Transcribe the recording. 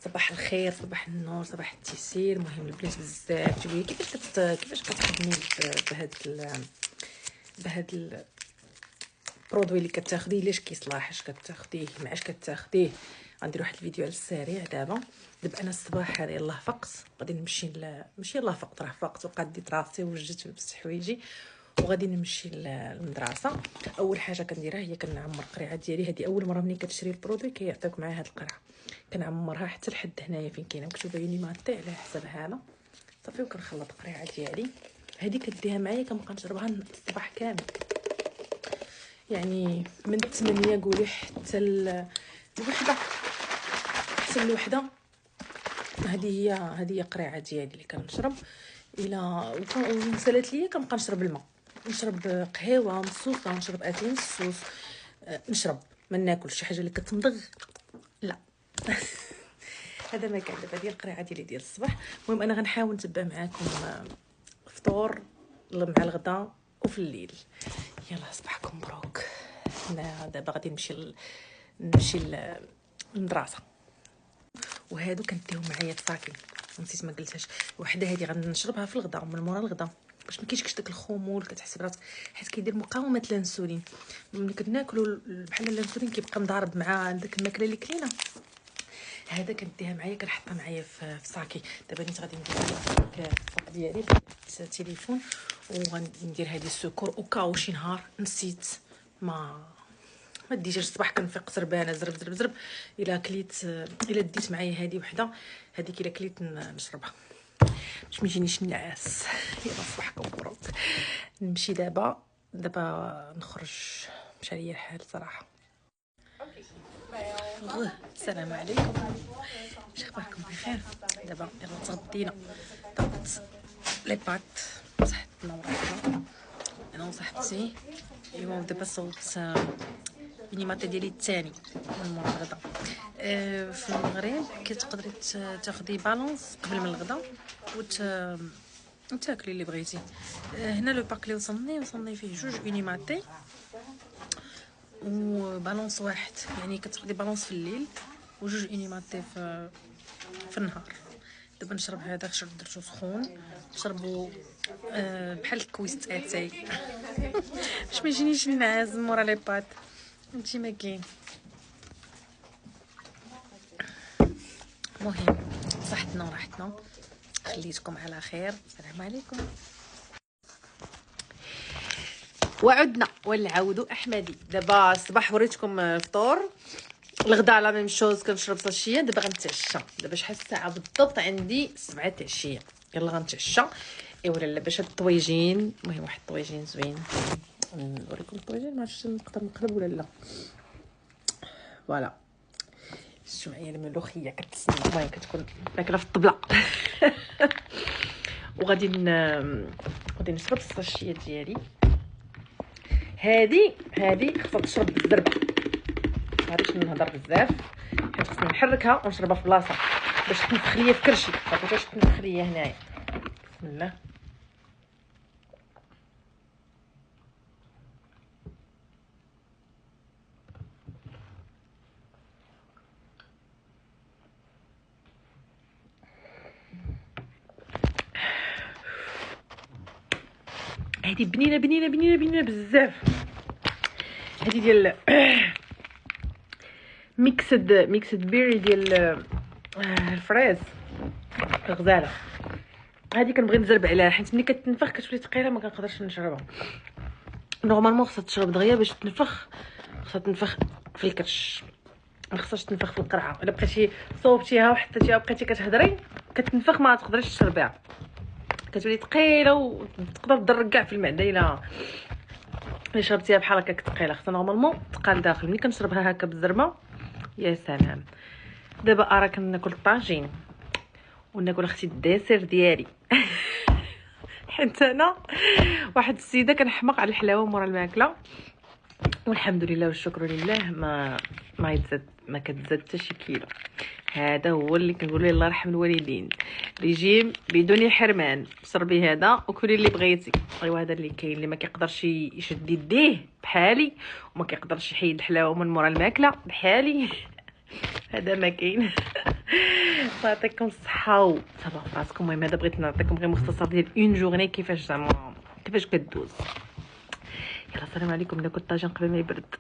صباح الخير، صباح النور، صباح التيسير. المهم البنات بزاف تقولي كيفاش كتخدمي بهاد البرودوي اللي كتاخديه، ليش كيصلاح، اش كتاخديه، مع اش كتاخديه. غندير واحد الفيديو على السريع دابا انا الصباح هذا يلاه فقت، غادي نمشي ماشي يلاه فقت، راه فقت وقعدت ديت راسي ووجدت ولبست حوايجي وغادي نمشي للمدرسه. اول حاجه كنديرها هي كنعمر القريعه ديالي. هذه اول مره ملي كتشري البرودوي كيعطيوك معاه هاد القرعه، كنعمرها حتى لحد هنايا فين كاينه مكتوبه يونيماتي على حساب هذا صافي. وكنخلط القريعه ديالي هذه كديها معايا، كنبقى نشربها الصباح كامل، يعني من 8 قولي حتى الوحده، حتى الوحده. هذه هي قريعه ديالي اللي كنشرب. الا وصلت ليا كنبقى نشرب الماء، نشرب قهوه مصوصه، نشرب اتاي مصوص، نشرب، ما ناكلش شي حاجه اللي كتمضغ، لا. هذا ما كان دابا ديال القريعه ديال الصباح. المهم انا غنحاول نتبع معكم فطور مع الغداء وفي الليل. يلا صباحكم مبروك. انا دابا غادي نمشي للمدرسه. وهادو كنديهم معايا تصاكي، نسيت ما قلتهاش. وحده هذه غنشربها في الغداء من مورا الغداء باش ما كيجيكش داك الخمول، كتحسي براسك حيت كيدير مقاومه الانسولين. ملي كناكلوا بحال الانسولين كيبقى مضارب مع داك الماكله اللي كلينا. هذا كنديها معايا، كنحطها معايا في صاكي. دابا نيت غادي ندير الصاك ديالي في التليفون، وغندير هذه السكر وكاو شي نهار نسيت ما ديتش الصباح كنفيق سربانه زرب. الا ديت معايا هذه وحده، هذيك الا كليت نشربها باش ما يجينيش النعاس. يلا صباحكم مبروك. نمشي دابا نخرج، مشى ليا الحال صراحه. السلام عليكم، واش اخباركم؟ بخير؟ دابا يلا تغدينا، طبت لي بات، صحتنا وراسنا انا وصاحبتي اليوم. دابا صوت يونيماتي ديالي الثاني من مورا الغدا. في المغرب كتقدري تاخدي بالونس قبل من الغدا وتاكلي اللي بغيتي. هنا لو باك اللي وصلني فيه 2 يونيماتي وبالونس واحد، يعني كتاخدي بالونس في الليل و2 يونيماتي في النهار. دابا نشرب هذا، درتو سخون، نشربو بحال الكويست اتاي باش ما يجينيش النعاس مورا لي بات، هادشي ما كاين. المهم صحتنا وراحتنا، خليتكم على خير، السلام عليكم. وعدنا ونعاودوا احمدي. دابا الصباح وريتكم فطور، الغداء لا ميم شوز، كنشرب ساشيه. دابا غنتعشى. دابا شحال الساعه بالضبط؟ عندي 7 العشيه. يلا غنتعشى. ايوا لا باش هاد الطويجين، المهم واحد الطويجين زوين، نوريكم الطويجين، ما عرفتش نقدر نقلب ولا لا. فوالا شتو معايا الملوخيه كتسمى، المهم كتكون ماكله في الطبله. وغادي نشرب الساشيه ديالي. هادي خصها تشرب بالزربه، مغاديش نهضر بزاف حيت خصني نحركها ونشربها في بلاصه باش تنفخ ليا في كرشي، ما بغيتهاش تنفخ ليا هنايا. بسم الله. هادي بنينه بزاف. هادي ديال ميكسد بيري ديال الفريز غزاله. هادي كنبغي نزرب عليها حيت ملي كتنفخ كتولي ثقيله، ما كنقدرش نشربها. نورمالمون خصها تشرب دغيا باش تنفخ، خصها تنفخ في الكرش، ما خصهاش تنفخ في القرعه. الا بقيتي صوبتيها وحطيتيها وبقيتي كتهضري كتنفخ، ما تقدريش تشربيها، كتولي ثقيله وتقدر تضرك كاع في المعده الا شربتيها بحال هكاك ثقيله. خصها نورمالمون تقال داخل. ملي كنشربها هكا بالزربه يا سلام. دابا راه كناكل الطاجين وناكل اختي الديسير ديالي. حيت انا واحد السيده كنحماق على الحلاوه مورا الماكله، والحمد لله والشكر لله ما كتزاد حتى شي كيلو. هذا هو اللي كنقول له الله يرحم الوالدين، ريجيم بدون حرمان. شربي هذا وكلي اللي بغيتي. ايوا هذا اللي كاين، اللي ما كيقدرش يشد يديه بحالي وما كيقدرش يحيد الحلاوه من مورا الماكله بحالي. هذا ما كاين. الله يعطيكم الصحه وتصرفوا في راسكم. المهم هذا بغيت نعطيكم غير مختصر ديال اون جورني كيفاش زعما كيفاش كدوز. يلا السلام عليكم. ناكل الطاجين قبل ما يبرد.